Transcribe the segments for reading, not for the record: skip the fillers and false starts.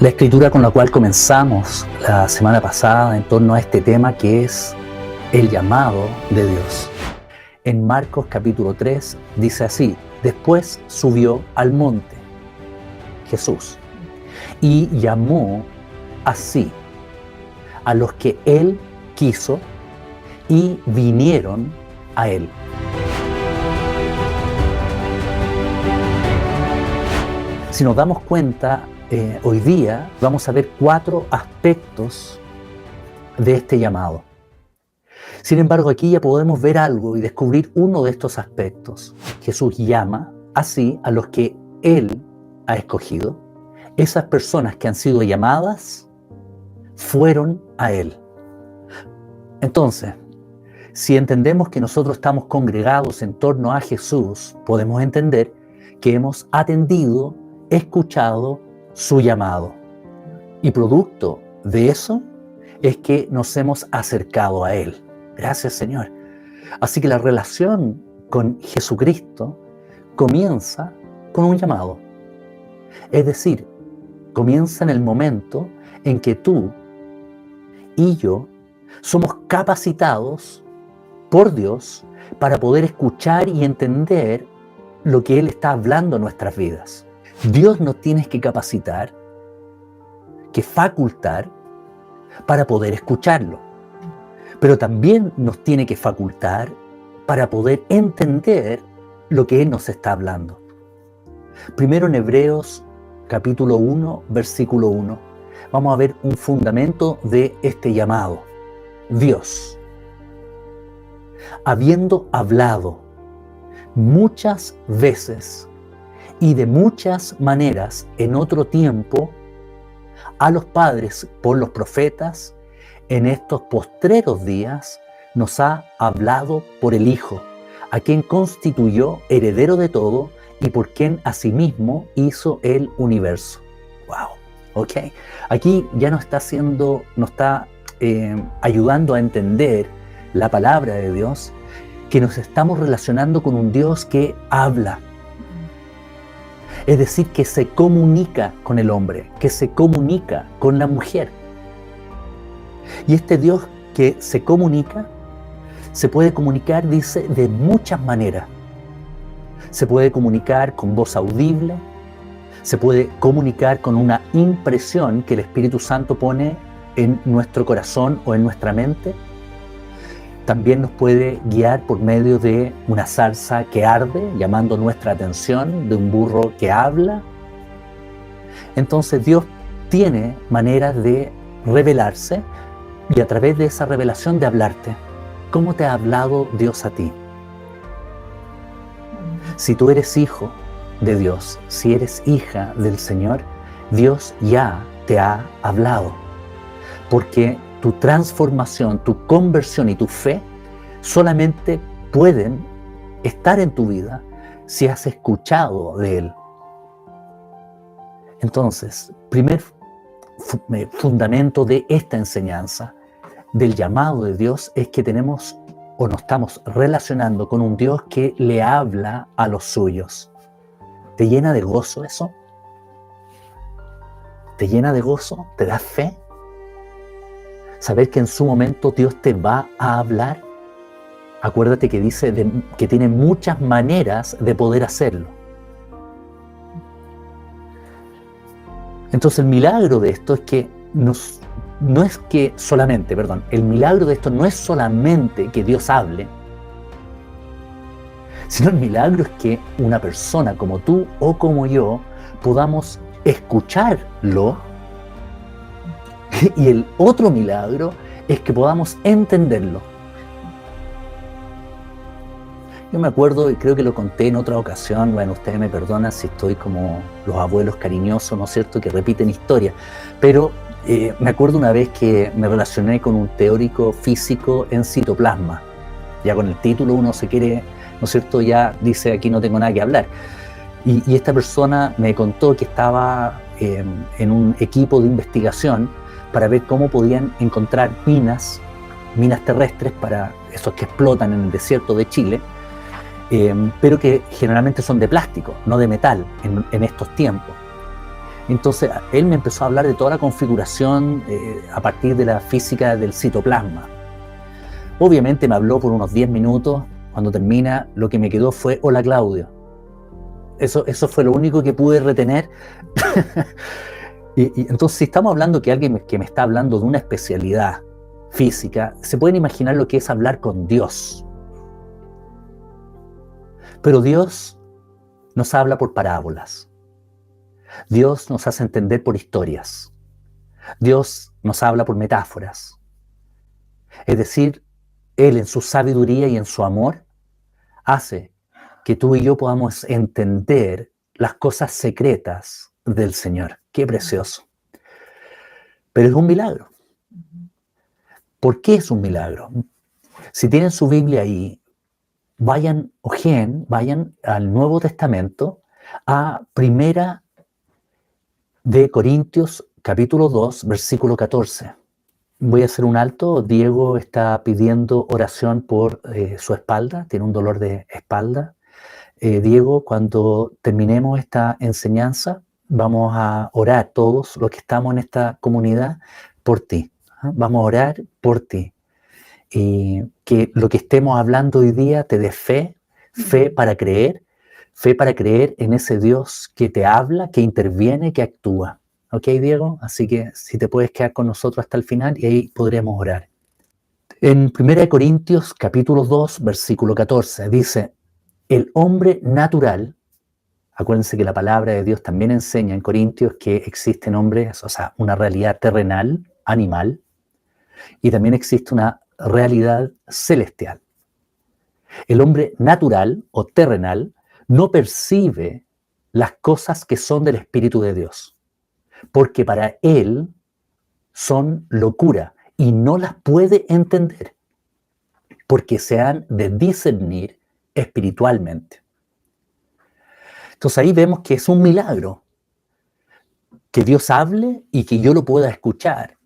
La escritura con la cual comenzamos la semana pasada en torno a este tema, que es el llamado de Dios. En Marcos capítulo 3 dice así: después subió al monte Jesús y llamó así a los que él quiso y vinieron a él. Si nos damos cuenta, hoy día vamos a ver 4 aspectos de este llamado. Sin embargo, aquí ya podemos ver algo y descubrir uno de estos aspectos. Jesús llama así a los que Él ha escogido. Esas personas que han sido llamadas fueron a Él. Entonces, si entendemos que nosotros estamos congregados en torno a Jesús, podemos entender que hemos atendido, escuchado su llamado. Y producto de eso es que nos hemos acercado a Él. Gracias, Señor. Así que la relación con Jesucristo comienza con un llamado. Es decir, comienza en el momento en que tú y yo somos capacitados por Dios para poder escuchar y entender lo que Él está hablando en nuestras vidas. Dios nos tiene que capacitar, que facultar para poder escucharlo. Pero también nos tiene que facultar para poder entender lo que Él nos está hablando. Primero en Hebreos capítulo 1, versículo 1, vamos a ver un fundamento de este llamado. Dios, habiendo hablado muchas veces y de muchas maneras en otro tiempo a los padres por los profetas, en estos postreros días nos ha hablado por el Hijo, a quien constituyó heredero de todo y por quien asimismo hizo el universo. Wow, ok. Aquí ya nos está ayudando a entender la palabra de Dios, que nos estamos relacionando con un Dios que habla. Es decir, que se comunica con el hombre, que se comunica con la mujer. Y este Dios que se comunica, se puede comunicar, dice, de muchas maneras. Se puede comunicar con voz audible, se puede comunicar con una impresión que el Espíritu Santo pone en nuestro corazón o en nuestra mente. También nos puede guiar por medio de una zarza que arde, llamando nuestra atención, de un burro que habla. Entonces Dios tiene maneras de revelarse y a través de esa revelación de hablarte. ¿Cómo te ha hablado Dios a ti? Si tú eres hijo de Dios, si eres hija del Señor, Dios ya te ha hablado. Porque tu transformación, tu conversión y tu fe solamente pueden estar en tu vida si has escuchado de Él. Entonces, primer fundamento de esta enseñanza del llamado de Dios es que tenemos o nos estamos relacionando con un Dios que le habla a los suyos. ¿Te llena de gozo eso? ¿Te llena de gozo? ¿Te da fe? Saber que en su momento Dios te va a hablar. Acuérdate que dice que tiene muchas maneras de poder hacerlo. Entonces el milagro de esto es que el milagro de esto no es solamente que Dios hable, sino el milagro es que una persona como tú o como yo podamos escucharlo. Y el otro milagro es que podamos entenderlo. Yo me acuerdo, y creo que lo conté en otra ocasión, bueno, ustedes me perdonan si estoy como los abuelos cariñosos, ¿no es cierto?, que repiten historias, pero me acuerdo una vez que me relacioné con un teórico físico en citoplasma. Ya con el título uno se quiere, ¿no es cierto?, ya dice aquí no tengo nada que hablar. Y esta persona me contó que estaba en un equipo de investigación para ver cómo podían encontrar minas terrestres para esos que explotan en el desierto de Chile, pero que generalmente son de plástico, no de metal en estos tiempos. Entonces, él me empezó a hablar de toda la configuración a partir de la física del citoplasma. Obviamente me habló por unos 10 minutos. Cuando termina, lo que me quedó fue: hola, Claudio. Eso fue lo único que pude retener. y entonces, si estamos hablando que alguien que me está hablando de una especialidad física, se pueden imaginar lo que es hablar con Dios. Pero Dios nos habla por parábolas. Dios nos hace entender por historias. Dios nos habla por metáforas. Es decir, Él en su sabiduría y en su amor hace que tú y yo podamos entender las cosas secretas del Señor. ¡Qué precioso! Pero es un milagro. ¿Por qué es un milagro? Si tienen su Biblia ahí, vayan al Nuevo Testamento, a Primera de Corintios, capítulo 2, versículo 14. Voy a hacer un alto. Diego está pidiendo oración por su espalda, tiene un dolor de espalda. Diego, cuando terminemos esta enseñanza, vamos a orar todos los que estamos en esta comunidad por ti. Vamos a orar por ti. Y que lo que estemos hablando hoy día te dé fe para creer en ese Dios que te habla, que interviene, que actúa. ¿Ok, Diego? Así que si te puedes quedar con nosotros hasta el final y ahí podremos orar. En 1 Corintios capítulo 2, versículo 14, dice: el hombre natural, acuérdense que la palabra de Dios también enseña en Corintios que existen hombres, o sea, una realidad terrenal, animal, y también existe una realidad celestial. El hombre natural o terrenal no percibe las cosas que son del Espíritu de Dios, porque para él son locura y no las puede entender, porque se han de discernir espiritualmente. Entonces ahí vemos que es un milagro que Dios hable y que yo lo pueda escuchar,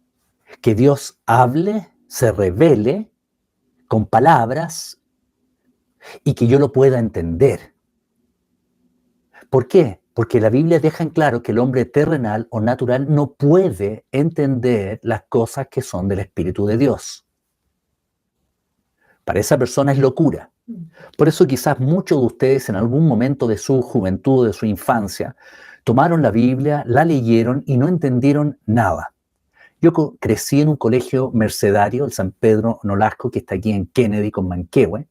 que Dios hable, se revele con palabras y que yo lo pueda entender. ¿Por qué? Porque la Biblia deja en claro que el hombre terrenal o natural no puede entender las cosas que son del Espíritu de Dios. Para esa persona es locura. Por eso quizás muchos de ustedes en algún momento de su juventud, de su infancia, tomaron la Biblia, la leyeron y no entendieron nada. Yo crecí en un colegio mercedario, el San Pedro Nolasco, que está aquí en Kennedy con Manquehue,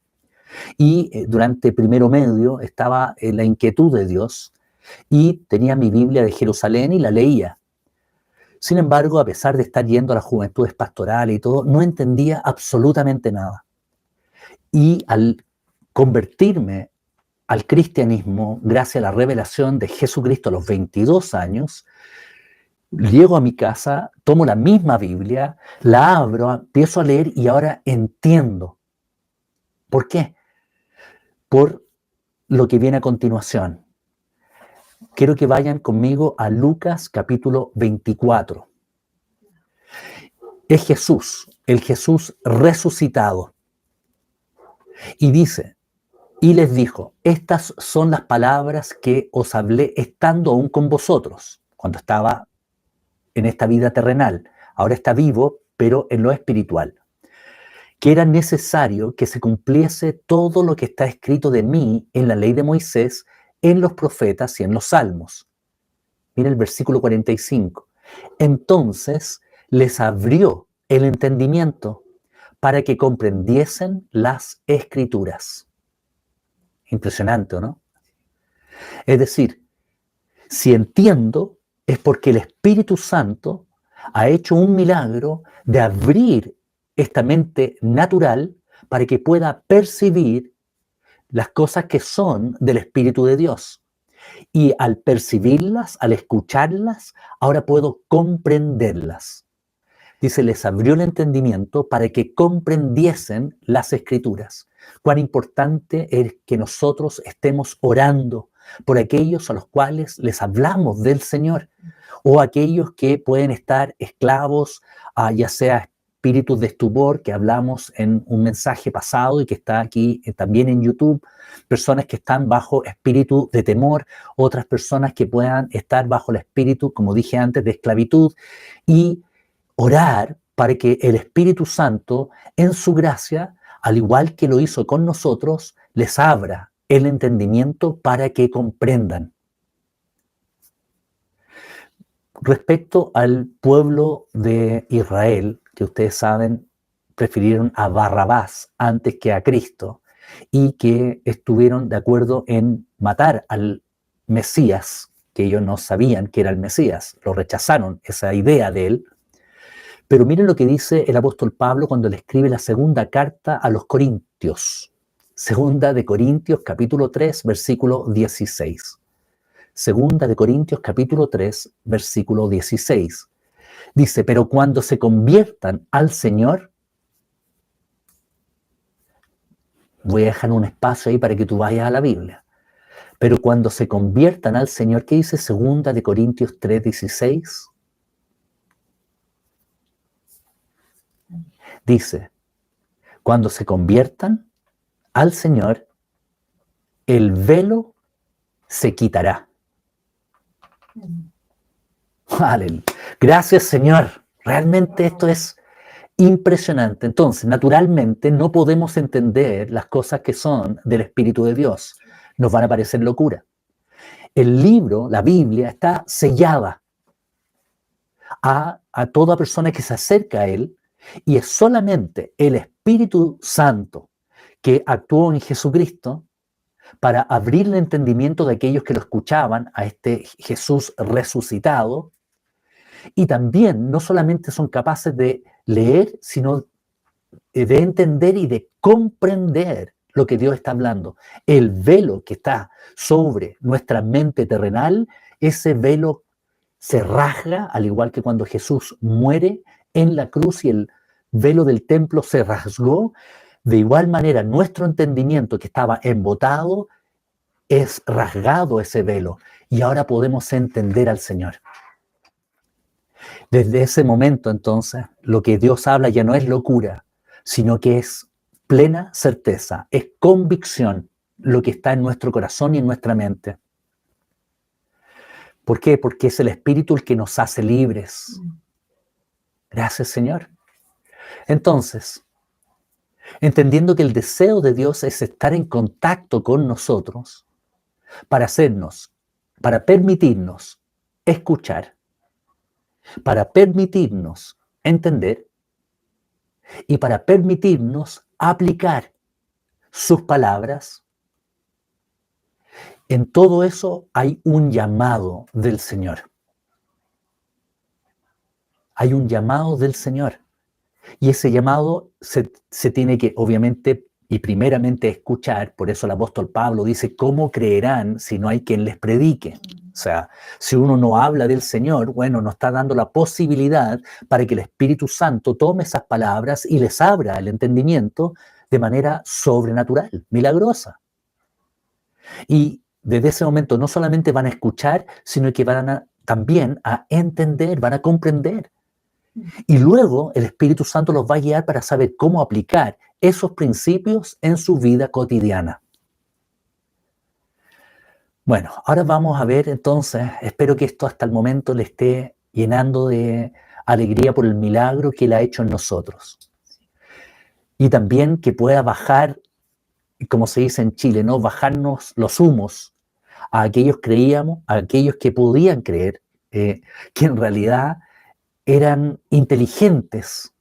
y durante primero medio estaba en la inquietud de Dios y tenía mi Biblia de Jerusalén y la leía. Sin embargo, a pesar de estar yendo a las juventudes pastorales y todo, no entendía absolutamente nada. Y al convertirme al cristianismo, gracias a la revelación de Jesucristo a los 22 años, llego a mi casa, tomo la misma Biblia, la abro, empiezo a leer y ahora entiendo. ¿Por qué? Por lo que viene a continuación. Quiero que vayan conmigo a Lucas capítulo 24. Es Jesús, el Jesús resucitado. Y dice, y les dijo: estas son las palabras que os hablé estando aún con vosotros, cuando estaba en esta vida terrenal. Ahora está vivo, pero en lo espiritual. Que era necesario que se cumpliese todo lo que está escrito de mí en la ley de Moisés, en los profetas y en los salmos. Mira el versículo 45. Entonces les abrió el entendimiento para que comprendiesen las escrituras. Impresionante, ¿no? Es decir, si entiendo, es porque el Espíritu Santo ha hecho un milagro de abrir esta mente natural para que pueda percibir las cosas que son del Espíritu de Dios. Y al percibirlas, al escucharlas, ahora puedo comprenderlas. Dice, les abrió el entendimiento para que comprendiesen las Escrituras. Cuán importante es que nosotros estemos orando por aquellos a los cuales les hablamos del Señor, o aquellos que pueden estar esclavos, ya sea espíritus de estupor que hablamos en un mensaje pasado y que está aquí también en YouTube, personas que están bajo espíritu de temor, otras personas que puedan estar bajo el espíritu, como dije antes, de esclavitud, y orar para que el Espíritu Santo, en su gracia, al igual que lo hizo con nosotros, les abra el entendimiento para que comprendan. Respecto al pueblo de Israel, que ustedes saben, prefirieron a Barrabás antes que a Cristo y que estuvieron de acuerdo en matar al Mesías, que ellos no sabían que era el Mesías, lo rechazaron, esa idea de él. Pero miren lo que dice el apóstol Pablo cuando le escribe la segunda carta a los Corintios. Segunda de Corintios, capítulo 3, versículo 16. Segunda de Corintios, capítulo 3, versículo 16. Dice, pero cuando se conviertan al Señor, voy a dejar un espacio ahí para que tú vayas a la Biblia. Pero cuando se conviertan al Señor, ¿qué dice Segunda de Corintios 3, 16? Dice, cuando se conviertan al Señor, el velo se quitará. Aleluya. Gracias, Señor. Realmente esto es impresionante. Entonces, naturalmente, no podemos entender las cosas que son del Espíritu de Dios. Nos van a parecer locura. El libro, la Biblia, está sellada a toda persona que se acerca a él, y es solamente el Espíritu Santo que actuó en Jesucristo para abrir el entendimiento de aquellos que lo escuchaban a este Jesús resucitado, y también no solamente son capaces de leer, sino de entender y de comprender lo que Dios está hablando. El velo que está sobre nuestra mente terrenal, ese velo se rasga, al igual que cuando Jesús muere en la cruz y el velo del templo se rasgó. De igual manera, nuestro entendimiento que estaba embotado, es rasgado ese velo y ahora podemos entender al Señor. Desde ese momento, entonces, lo que Dios habla ya no es locura, sino que es plena certeza, es convicción lo que está en nuestro corazón y en nuestra mente. ¿Por qué? Porque es el Espíritu el que nos hace libres. Gracias, Señor. Entonces, entendiendo que el deseo de Dios es estar en contacto con nosotros, para permitirnos escuchar, para permitirnos entender y para permitirnos aplicar sus palabras. En todo eso hay un llamado del Señor. Hay un llamado del Señor. Y ese llamado se tiene que, obviamente, y primeramente escuchar. Por eso el apóstol Pablo dice, ¿cómo creerán si no hay quien les predique? O sea, si uno no habla del Señor, bueno, nos está dando la posibilidad para que el Espíritu Santo tome esas palabras y les abra el entendimiento de manera sobrenatural, milagrosa. Y desde ese momento no solamente van a escuchar, sino que van también a entender, van a comprender. Y luego el Espíritu Santo los va a guiar para saber cómo aplicar esos principios en su vida cotidiana. Bueno, ahora vamos a ver entonces, espero que esto hasta el momento le esté llenando de alegría por el milagro que Él ha hecho en nosotros. Y también que pueda bajar, como se dice en Chile, ¿no? Bajarnos los humos a aquellos a aquellos que podían creer, que en realidad eran inteligentes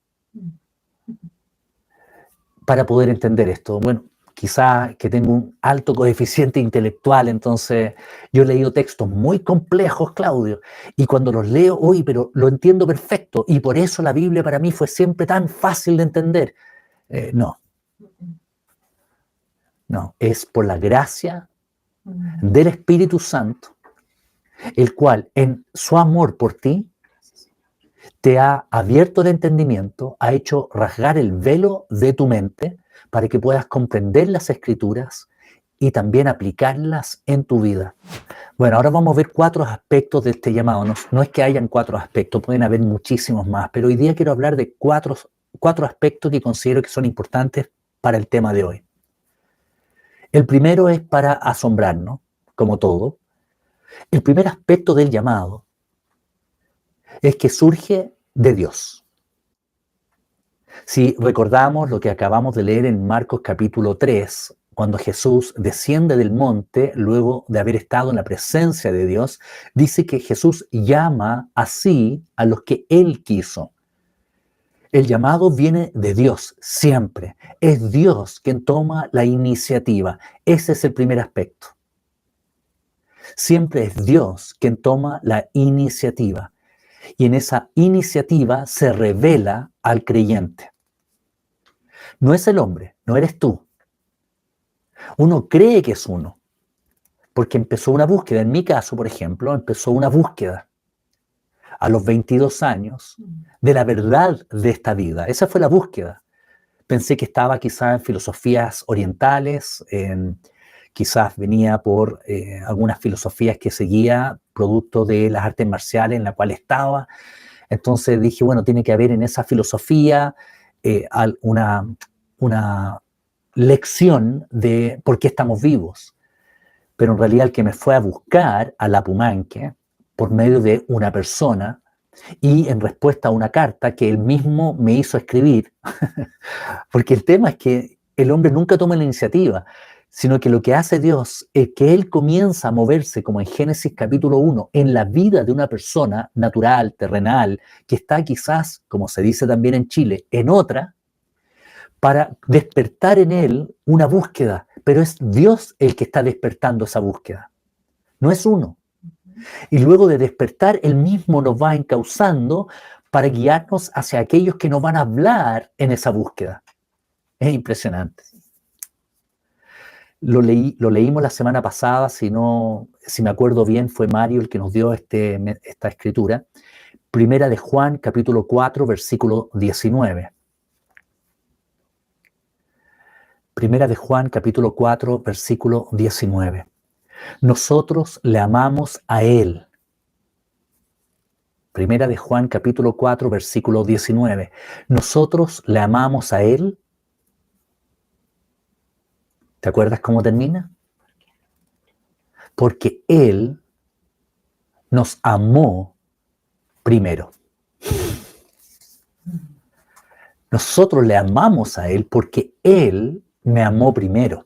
para poder entender esto. Bueno, quizá que tengo un alto coeficiente intelectual, entonces yo he leído textos muy complejos, Claudio, y cuando los leo, pero lo entiendo perfecto, y por eso la Biblia para mí fue siempre tan fácil de entender. No, es por la gracia del Espíritu Santo, el cual en su amor por ti te ha abierto el entendimiento, ha hecho rasgar el velo de tu mente para que puedas comprender las Escrituras y también aplicarlas en tu vida. Bueno, ahora vamos a ver 4 aspectos de este llamado. No es que hayan 4 aspectos, pueden haber muchísimos más, pero hoy día quiero hablar de 4 cuatro aspectos que considero que son importantes para el tema de hoy. El primero es para asombrarnos, como todo. El primer aspecto del llamado es que surge de Dios. Si recordamos lo que acabamos de leer en Marcos capítulo 3, cuando Jesús desciende del monte, luego de haber estado en la presencia de Dios, dice que Jesús llama así a los que Él quiso. El llamado viene de Dios, siempre. Es Dios quien toma la iniciativa. Ese es el primer aspecto. Siempre es Dios quien toma la iniciativa. Y en esa iniciativa se revela al creyente. No es el hombre, no eres tú. Uno cree que es uno, porque empezó una búsqueda. En mi caso, por ejemplo, empezó una búsqueda a los 22 años de la verdad de esta vida. Esa fue la búsqueda. Pensé que estaba quizás en filosofías orientales, quizás venía por algunas filosofías que seguía, producto de las artes marciales en la cual estaba. Entonces dije, bueno, tiene que haber en esa filosofía una lección de por qué estamos vivos. Pero en realidad el que me fue a buscar a Lapumanque por medio de una persona y en respuesta a una carta que él mismo me hizo escribir, porque el tema es que el hombre nunca toma la iniciativa, sino que lo que hace Dios es que Él comienza a moverse, como en Génesis capítulo 1, en la vida de una persona natural, terrenal, que está quizás, como se dice también en Chile, en otra, para despertar en él una búsqueda, pero es Dios el que está despertando esa búsqueda, no es uno. Y luego de despertar, Él mismo nos va encauzando para guiarnos hacia aquellos que nos van a hablar en esa búsqueda. Es impresionante. Lo leímos la semana pasada, si me acuerdo bien, fue Mario el que nos dio esta escritura. Primera de Juan, capítulo 4, versículo 19. Primera de Juan, capítulo 4, versículo 19. Nosotros le amamos a Él. Primera de Juan, capítulo 4, versículo 19. Nosotros le amamos a Él. ¿Te acuerdas cómo termina? Porque Él nos amó primero. Nosotros le amamos a Él porque Él me amó primero.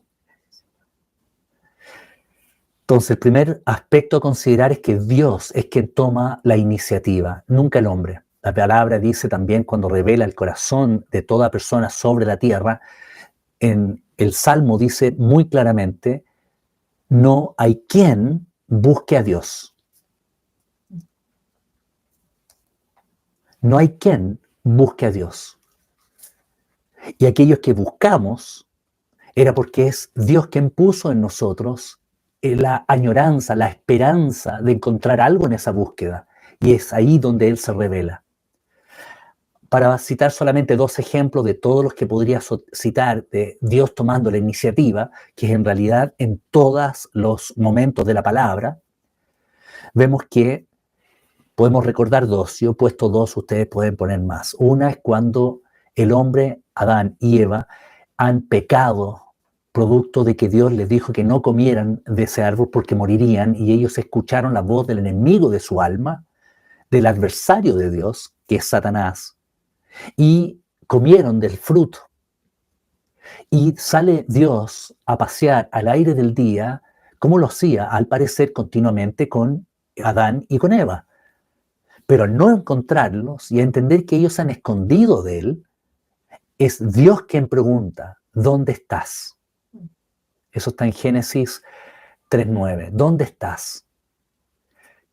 Entonces, el primer aspecto a considerar es que Dios es quien toma la iniciativa, nunca el hombre. La palabra dice también, cuando revela el corazón de toda persona sobre la tierra, en el Salmo dice muy claramente, no hay quien busque a Dios. No hay quien busque a Dios. Y aquellos que buscamos era porque es Dios quien puso en nosotros la añoranza, la esperanza de encontrar algo en esa búsqueda. Y es ahí donde Él se revela. Para citar solamente dos ejemplos de todos los que podría citar de Dios tomando la iniciativa, que es en realidad en todos los momentos de la palabra, vemos que podemos recordar dos. Yo he puesto dos, ustedes pueden poner más. Una es cuando el hombre, Adán y Eva, han pecado producto de que Dios les dijo que no comieran de ese árbol porque morirían, y ellos escucharon la voz del enemigo de su alma, del adversario de Dios, que es Satanás, y comieron del fruto. Y sale Dios a pasear al aire del día, como lo hacía al parecer continuamente con Adán y con Eva. Pero al no encontrarlos y a entender que ellos se han escondido de Él, es Dios quien pregunta, ¿dónde estás? Eso está en Génesis 3:9. ¿Dónde estás?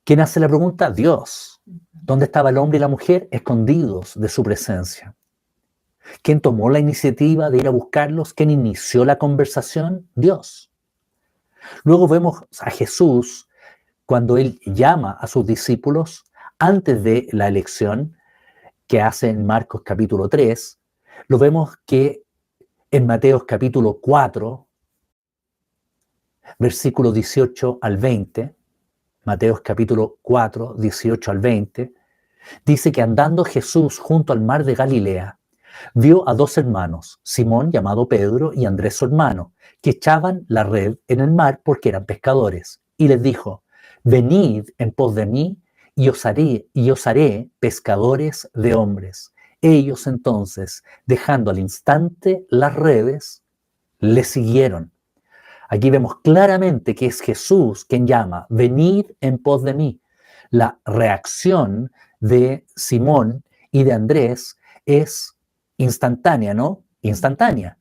¿Quién hace la pregunta? Dios. ¿Dónde estaba el hombre y la mujer? Escondidos de su presencia. ¿Quién tomó la iniciativa de ir a buscarlos? ¿Quién inició la conversación? Dios. Luego vemos a Jesús cuando Él llama a sus discípulos antes de la elección que hace en Marcos capítulo 3. Lo vemos que en Mateos capítulo 4, versículos 18 al 20, Mateos capítulo 4, 18 al 20, dice que andando Jesús junto al mar de Galilea, vio a dos hermanos, Simón llamado Pedro y Andrés su hermano, que echaban la red en el mar porque eran pescadores. Y les dijo, venid en pos de mí y os haré pescadores de hombres. Ellos entonces, dejando al instante las redes, le siguieron. Aquí vemos claramente que es Jesús quien llama, venid en pos de mí. La reacción de Simón y de Andrés es instantánea, ¿no? Instantánea.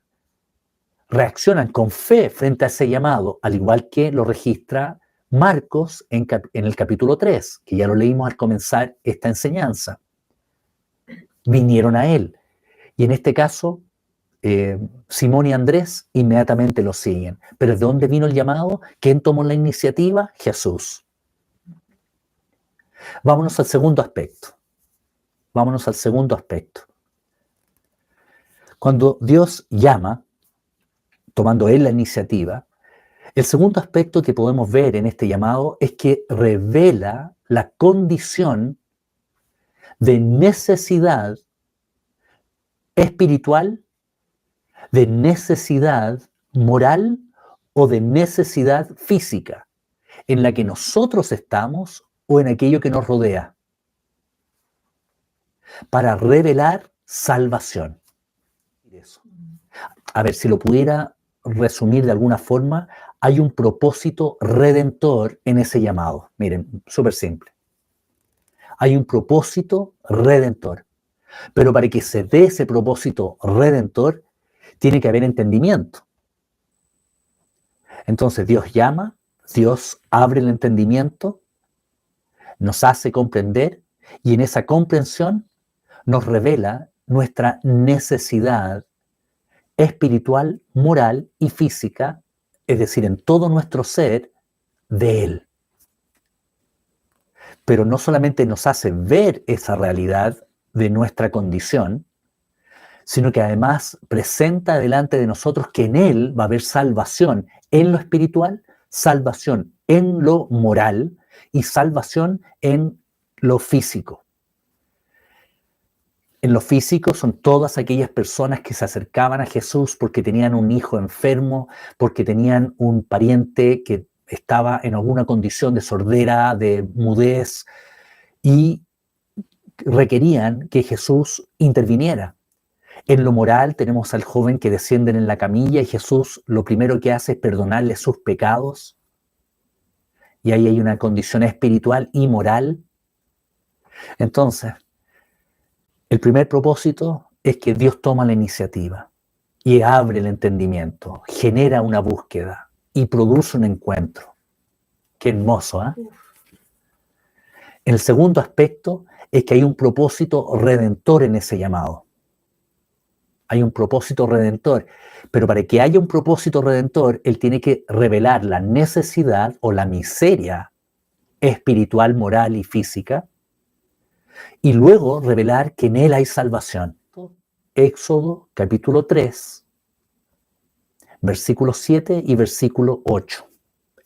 Reaccionan con fe frente a ese llamado, al igual que lo registra Marcos en el capítulo 3, que ya lo leímos al comenzar esta enseñanza. Vinieron a él. Y en este caso, Simón y Andrés inmediatamente lo siguen. Pero ¿de dónde vino el llamado? ¿Quién tomó la iniciativa? Jesús. Vámonos al segundo aspecto. Vámonos al segundo aspecto. Cuando Dios llama, tomando Él la iniciativa, el segundo aspecto que podemos ver en este llamado es que revela la condición de necesidad espiritual, de necesidad moral o de necesidad física en la que nosotros estamos o en aquello que nos rodea, para revelar salvación. A ver, si lo pudiera resumir de alguna forma, hay un propósito redentor en ese llamado. Miren, súper simple. Hay un propósito redentor. Pero para que se dé ese propósito redentor, tiene que haber entendimiento. Entonces Dios llama, Dios abre el entendimiento, nos hace comprender y en esa comprensión nos revela nuestra necesidad espiritual, moral y física, es decir, en todo nuestro ser, de Él. Pero no solamente nos hace ver esa realidad de nuestra condición, sino que además presenta delante de nosotros que en Él va a haber salvación en lo espiritual, salvación en lo moral y salvación en lo físico. En lo físico son todas aquellas personas que se acercaban a Jesús porque tenían un hijo enfermo, porque tenían un pariente que estaba en alguna condición de sordera, de mudez, y requerían que Jesús interviniera. En lo moral tenemos al joven que desciende en la camilla y Jesús lo primero que hace es perdonarle sus pecados. Y ahí hay una condición espiritual y moral. Entonces, el primer propósito es que Dios toma la iniciativa y abre el entendimiento, genera una búsqueda y produce un encuentro. Qué hermoso, ¿eh? El segundo aspecto es que hay un propósito redentor en ese llamado. Hay un propósito redentor, pero para que haya un propósito redentor, Él tiene que revelar la necesidad o la miseria espiritual, moral y física, y luego revelar que en Él hay salvación. Éxodo capítulo 3, versículo 7 y versículo 8.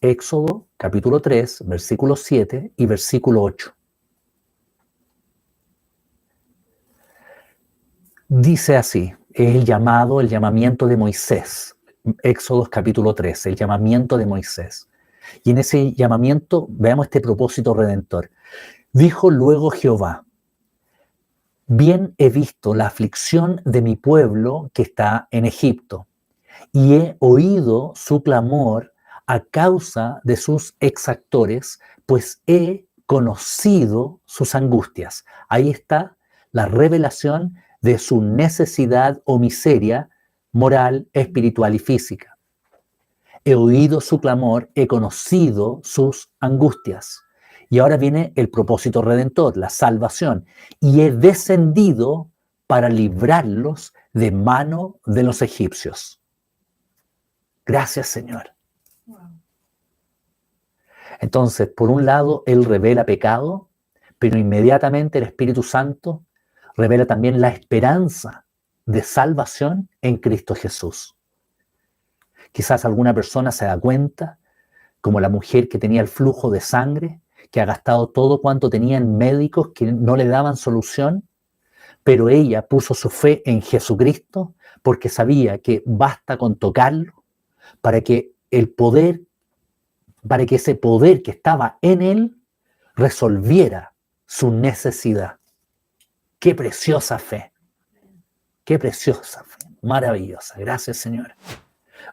Éxodo capítulo 3, versículo 7 y versículo 8. Dice así, es el llamamiento de Moisés. Éxodo capítulo 3, el llamamiento de Moisés. Y en ese llamamiento veamos este propósito redentor. Dijo luego Jehová, bien he visto la aflicción de mi pueblo que está en Egipto, y he oído su clamor a causa de sus exactores, pues he conocido sus angustias. Ahí está la revelación de su necesidad o miseria moral, espiritual y física. He oído su clamor, he conocido sus angustias. Y ahora viene el propósito redentor, la salvación. Y he descendido para librarlos de mano de los egipcios. Gracias, Señor. Entonces, por un lado, Él revela pecado, pero inmediatamente el Espíritu Santo revela también la esperanza de salvación en Cristo Jesús. Quizás alguna persona se da cuenta, como la mujer que tenía el flujo de sangre, que ha gastado todo cuanto tenía en médicos que no le daban solución, pero ella puso su fe en Jesucristo porque sabía que basta con tocarlo para que ese poder que estaba en él resolviera su necesidad. Qué preciosa fe, maravillosa. Gracias, Señor.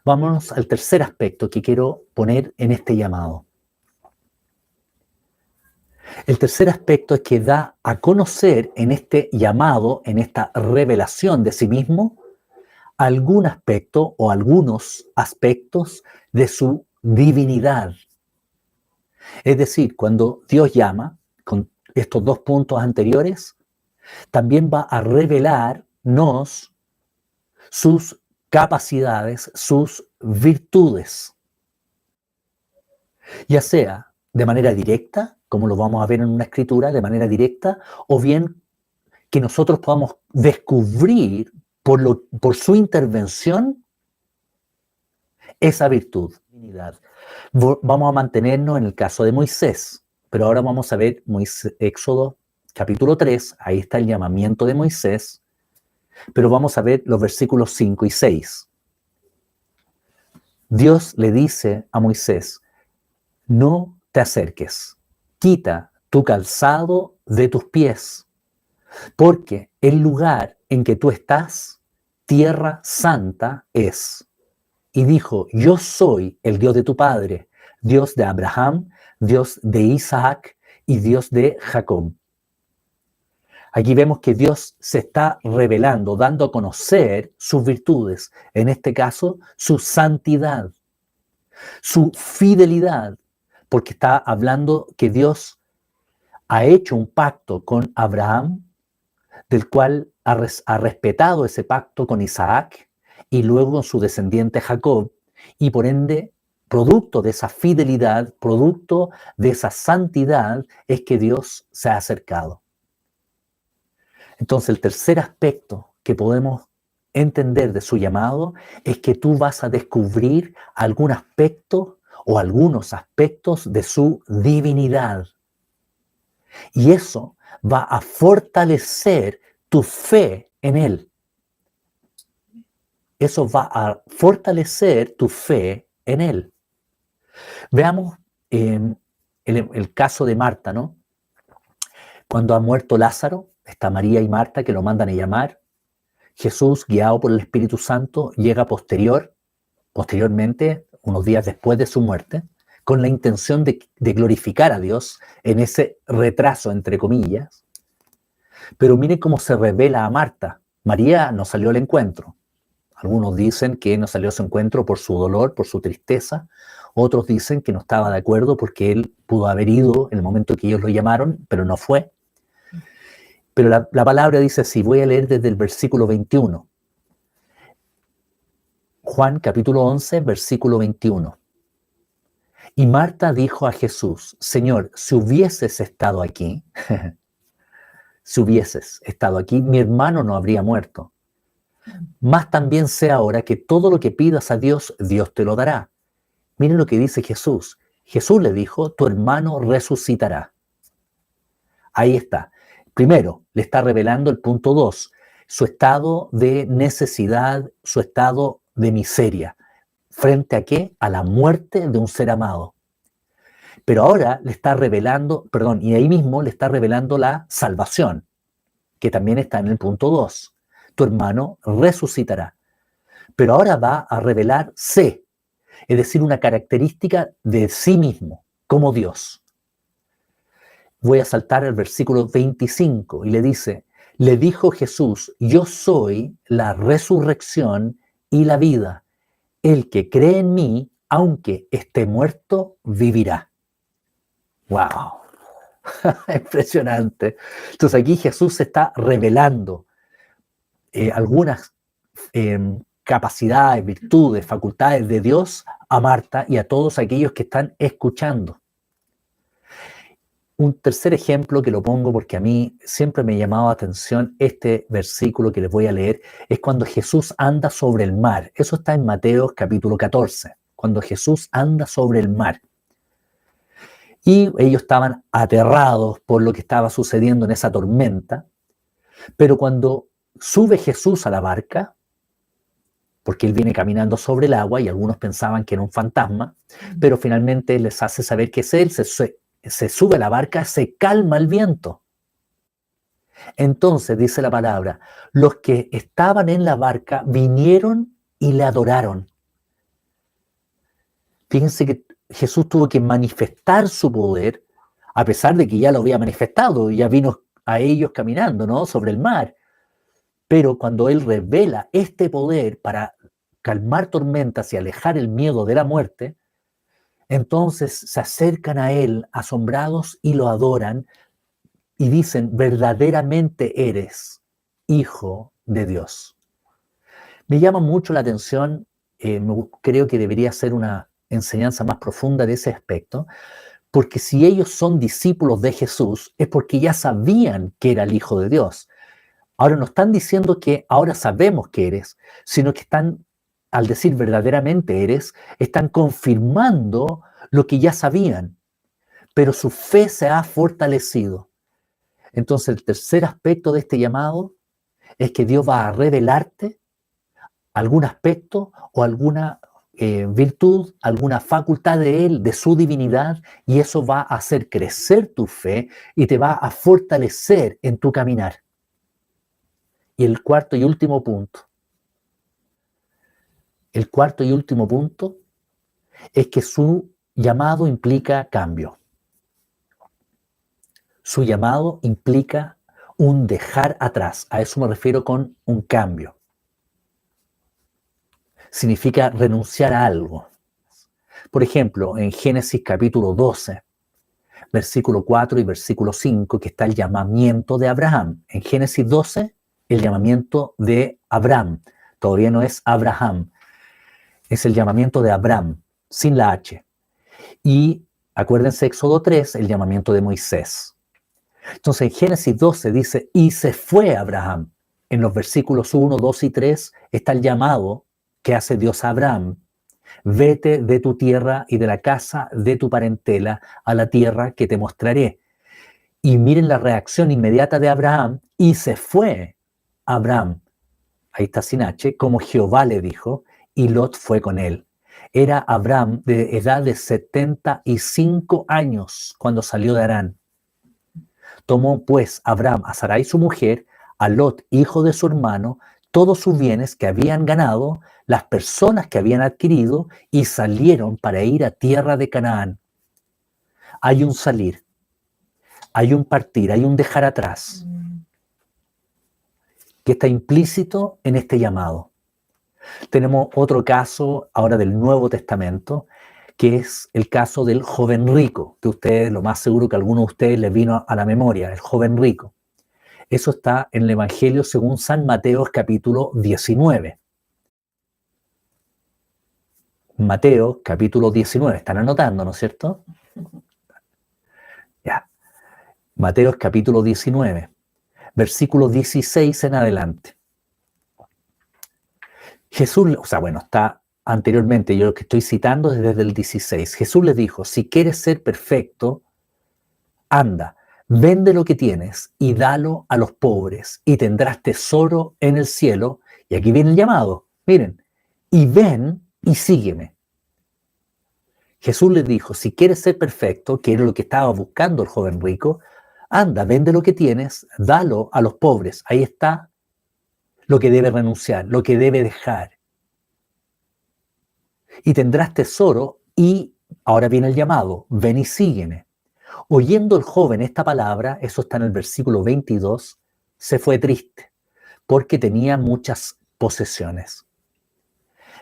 Vámonos al tercer aspecto que quiero poner en este llamado. El tercer aspecto es que da a conocer en este llamado, en esta revelación de sí mismo, algún aspecto o algunos aspectos de su divinidad. Es decir, cuando Dios llama, con estos dos puntos anteriores, también va a revelarnos sus capacidades, sus virtudes. Ya sea de manera directa, como lo vamos a ver en una escritura, de manera directa, o bien que nosotros podamos descubrir por su intervención esa virtud. Vamos a mantenernos en el caso de Moisés, pero ahora vamos a ver Éxodo capítulo 3, ahí está el llamamiento de Moisés, pero vamos a ver los versículos 5 y 6. Dios le dice a Moisés: no te acerques, quita tu calzado de tus pies, porque el lugar en que tú estás, tierra santa es. Y dijo: yo soy el Dios de tu padre, Dios de Abraham, Dios de Isaac y Dios de Jacob. Aquí vemos que Dios se está revelando, dando a conocer sus virtudes, en este caso su santidad, su fidelidad, porque está hablando que Dios ha hecho un pacto con Abraham, del cual ha respetado ese pacto con Isaac y luego con su descendiente Jacob, y por ende, producto de esa fidelidad, producto de esa santidad, es que Dios se ha acercado. Entonces, el tercer aspecto que podemos entender de su llamado es que tú vas a descubrir algún aspecto o algunos aspectos de su divinidad. Y eso va a fortalecer tu fe en Él. Eso va a fortalecer tu fe en Él. Veamos el caso de Marta, ¿no? Cuando ha muerto Lázaro, está María y Marta que lo mandan a llamar. Jesús, guiado por el Espíritu Santo, llega posteriormente, unos días después de su muerte, con la intención de glorificar a Dios en ese retraso, entre comillas. Pero mire cómo se revela a Marta. María no salió al encuentro. Algunos dicen que no salió a su encuentro por su dolor, por su tristeza. Otros dicen que no estaba de acuerdo porque él pudo haber ido en el momento que ellos lo llamaron, pero no fue. Pero la palabra dice así, voy a leer desde el versículo 21. Juan capítulo 11, versículo 21. Y Marta dijo a Jesús: Señor, si hubieses estado aquí, mi hermano no habría muerto. Mas también sé ahora que todo lo que pidas a Dios, Dios te lo dará. Miren lo que dice Jesús. Jesús le dijo: tu hermano resucitará. Ahí está. Primero, le está revelando el punto 2, su estado de necesidad, su estado de miseria. ¿Frente a qué? A la muerte de un ser amado. Pero ahora le está revelando, y ahí mismo le está revelando la salvación, que también está en el punto 2. Tu hermano resucitará. Pero ahora va a revelar es decir, una característica de sí mismo, como Dios. Voy a saltar al versículo 25 y le dice: le dijo Jesús: yo soy la resurrección y la vida. El que cree en mí, aunque esté muerto, vivirá. ¡Wow! Impresionante. Entonces aquí Jesús se está revelando algunas capacidades, virtudes, facultades de Dios a Marta y a todos aquellos que están escuchando. Un tercer ejemplo que lo pongo porque a mí siempre me ha llamado la atención este versículo que les voy a leer, es cuando Jesús anda sobre el mar. Eso está en Mateo capítulo 14, cuando Jesús anda sobre el mar. Y ellos estaban aterrados por lo que estaba sucediendo en esa tormenta. Pero cuando sube Jesús a la barca, porque él viene caminando sobre el agua y algunos pensaban que era un fantasma, pero finalmente les hace saber que es él, se sube a la barca, se calma el viento. Entonces, dice la palabra, los que estaban en la barca vinieron y le adoraron. Fíjense que Jesús tuvo que manifestar su poder, a pesar de que ya lo había manifestado, ya vino a ellos caminando, ¿no?, sobre el mar. Pero cuando Él revela este poder para calmar tormentas y alejar el miedo de la muerte, entonces se acercan a Él asombrados y lo adoran y dicen, verdaderamente eres Hijo de Dios. Me llama mucho la atención, creo que debería ser una enseñanza más profunda de ese aspecto, porque si ellos son discípulos de Jesús, es porque ya sabían que era el Hijo de Dios. Ahora no están diciendo que ahora sabemos que eres, sino que están, al decir verdaderamente eres, están confirmando lo que ya sabían, pero su fe se ha fortalecido. Entonces el tercer aspecto de este llamado es que Dios va a revelarte algún aspecto o alguna virtud, alguna facultad de Él, de su divinidad, y eso va a hacer crecer tu fe y te va a fortalecer en tu caminar. Y el cuarto y último punto es que su llamado implica cambio. Su llamado implica un dejar atrás. A eso me refiero con un cambio. Significa renunciar a algo. Por ejemplo, en Génesis capítulo 12, versículo 4 y versículo 5, que está el llamamiento de Abraham. En Génesis 12, el llamamiento de Abraham. Todavía no es Abraham. Es el llamamiento de Abraham, sin la H. Y acuérdense, Éxodo 3, el llamamiento de Moisés. Entonces en Génesis 12 dice, y se fue Abraham. En los versículos 1, 2 y 3 está el llamado que hace Dios a Abraham. Vete de tu tierra y de la casa de tu parentela a la tierra que te mostraré. Y miren la reacción inmediata de Abraham, y se fue Abraham. Ahí está sin H, como Jehová le dijo, y Lot fue con él. Era Abraham de edad de 75 años cuando salió de Harán. Tomó pues Abraham a Sarai su mujer, a Lot, hijo de su hermano, todos sus bienes que habían ganado, las personas que habían adquirido, y salieron para ir a tierra de Canaán. Hay un salir, hay un partir, hay un dejar atrás, que está implícito en este llamado. Tenemos otro caso ahora del Nuevo Testamento, que es el caso del joven rico, que ustedes, lo más seguro que a alguno de ustedes les vino a la memoria, el joven rico. Eso está en el Evangelio según San Mateo, capítulo 19. Mateo, capítulo 19. Están anotando, ¿no es cierto? Ya. Mateo, capítulo 19, versículo 16 en adelante. Jesús, está anteriormente, yo lo que estoy citando es desde el 16. Jesús les dijo, si quieres ser perfecto, anda, vende lo que tienes y dalo a los pobres y tendrás tesoro en el cielo. Y aquí viene el llamado, miren, y ven y sígueme. Jesús les dijo, si quieres ser perfecto, que era lo que estaba buscando el joven rico, anda, vende lo que tienes, dalo a los pobres. Ahí está lo que debe renunciar, lo que debe dejar. Y tendrás tesoro, y ahora viene el llamado, ven y sígueme. Oyendo el joven esta palabra, eso está en el versículo 22, se fue triste, porque tenía muchas posesiones.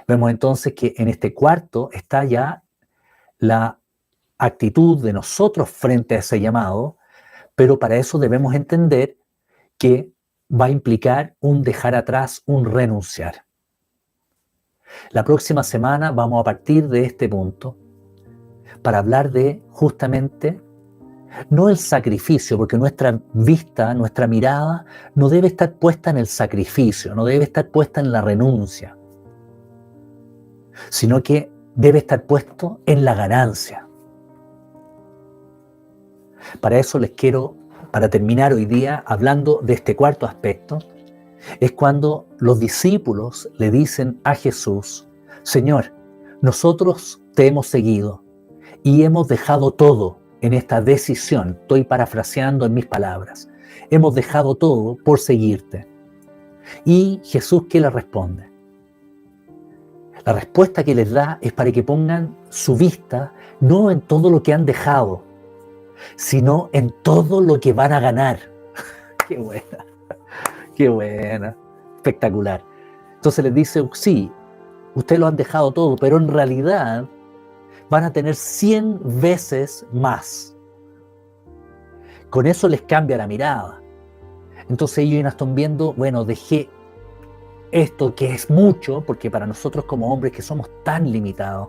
Vemos entonces que en este cuarto está ya la actitud de nosotros frente a ese llamado, pero para eso debemos entender que va a implicar un dejar atrás, un renunciar. La próxima semana vamos a partir de este punto para hablar de justamente no el sacrificio, porque nuestra vista, nuestra mirada no debe estar puesta en el sacrificio, no debe estar puesta en la renuncia, sino que debe estar puesto en la ganancia. Para eso les quiero para terminar hoy día hablando de este cuarto aspecto, es cuando los discípulos le dicen a Jesús: Señor, nosotros te hemos seguido y hemos dejado todo en esta decisión. Estoy parafraseando en mis palabras. Hemos dejado todo por seguirte. Y Jesús, ¿qué le responde? La respuesta que les da es para que pongan su vista no en todo lo que han dejado, sino en todo lo que van a ganar. ¡Qué buena! ¡Qué buena! Espectacular. Entonces les dice, sí, ustedes lo han dejado todo, pero en realidad van a tener 100 veces más. Con eso les cambia la mirada. Entonces ellos ya están viendo, bueno, dejé esto que es mucho, porque para nosotros como hombres que somos tan limitados,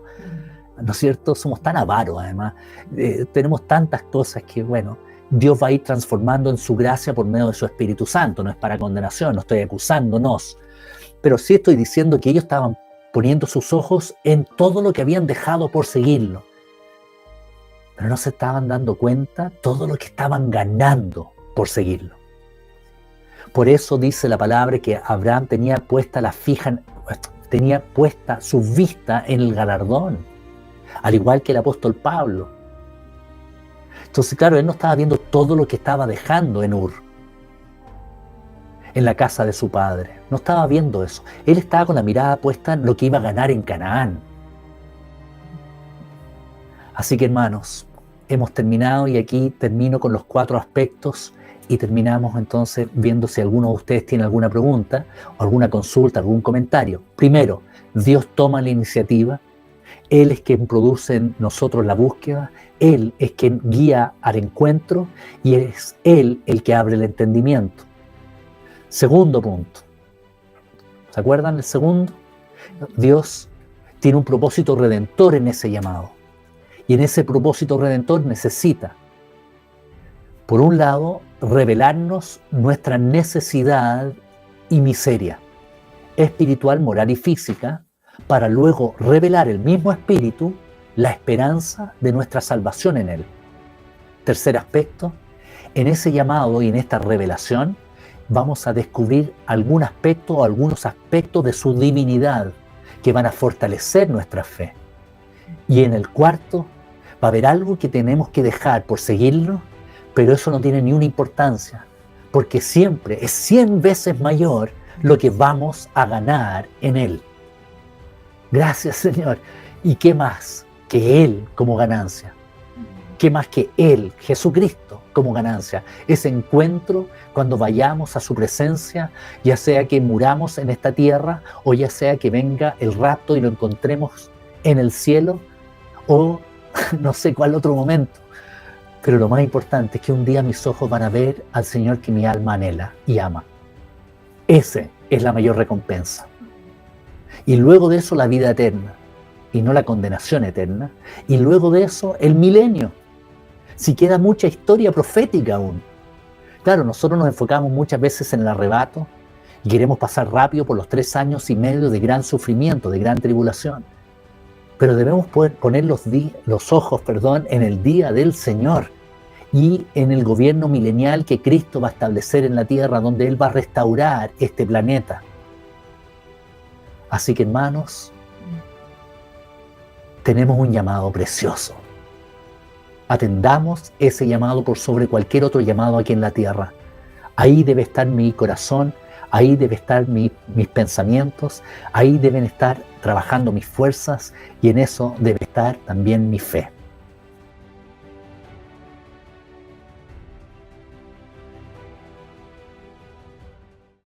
¿no es cierto? Somos tan avaros además, tenemos tantas cosas que, bueno, Dios va a ir transformando en su gracia por medio de su Espíritu Santo. No es para condenación, no estoy acusándonos, pero sí estoy diciendo que ellos estaban poniendo sus ojos en todo lo que habían dejado por seguirlo, pero no se estaban dando cuenta todo lo que estaban ganando por seguirlo. Por eso dice la palabra que Abraham tenía puesta su vista en el galardón, al igual que el apóstol Pablo. Entonces, claro, él no estaba viendo todo lo que estaba dejando en Ur, en la casa de su padre. No estaba viendo eso. Él estaba con la mirada puesta en lo que iba a ganar en Canaán. Así que, hermanos, hemos terminado y aquí termino con los 4 aspectos y terminamos entonces viendo si alguno de ustedes tiene alguna pregunta o alguna consulta, algún comentario. Primero, Dios toma la iniciativa. Él es quien produce en nosotros la búsqueda, Él es quien guía al encuentro y es Él el que abre el entendimiento. Segundo punto, ¿se acuerdan del segundo? Dios tiene un propósito redentor en ese llamado y en ese propósito redentor necesita, por un lado, revelarnos nuestra necesidad y miseria espiritual, moral y física, para luego revelar el mismo Espíritu, la esperanza de nuestra salvación en Él. Tercer aspecto, en ese llamado y en esta revelación vamos a descubrir algún aspecto o algunos aspectos de su divinidad que van a fortalecer nuestra fe. Y en el cuarto, va a haber algo que tenemos que dejar por seguirlo, pero eso no tiene ni una importancia, porque siempre es 100 veces mayor lo que vamos a ganar en Él. Gracias, Señor. ¿Y qué más que Él como ganancia? ¿Qué más que Él, Jesucristo, como ganancia? Ese encuentro cuando vayamos a su presencia, ya sea que muramos en esta tierra o ya sea que venga el rapto y lo encontremos en el cielo o no sé cuál otro momento. Pero lo más importante es que un día mis ojos van a ver al Señor que mi alma anhela y ama. Esa es la mayor recompensa. Y luego de eso la vida eterna, y no la condenación eterna. Y luego de eso el milenio. Si queda mucha historia profética aún. Claro, nosotros nos enfocamos muchas veces en el arrebato y queremos pasar rápido por los 3 años y medio de gran sufrimiento, de gran tribulación. Pero debemos poner los ojos en el día del Señor y en el gobierno milenial que Cristo va a establecer en la tierra, donde Él va a restaurar este planeta. Así que, hermanos, tenemos un llamado precioso. Atendamos ese llamado por sobre cualquier otro llamado aquí en la tierra. Ahí debe estar mi corazón, ahí debe estar mis pensamientos, ahí deben estar trabajando mis fuerzas y en eso debe estar también mi fe.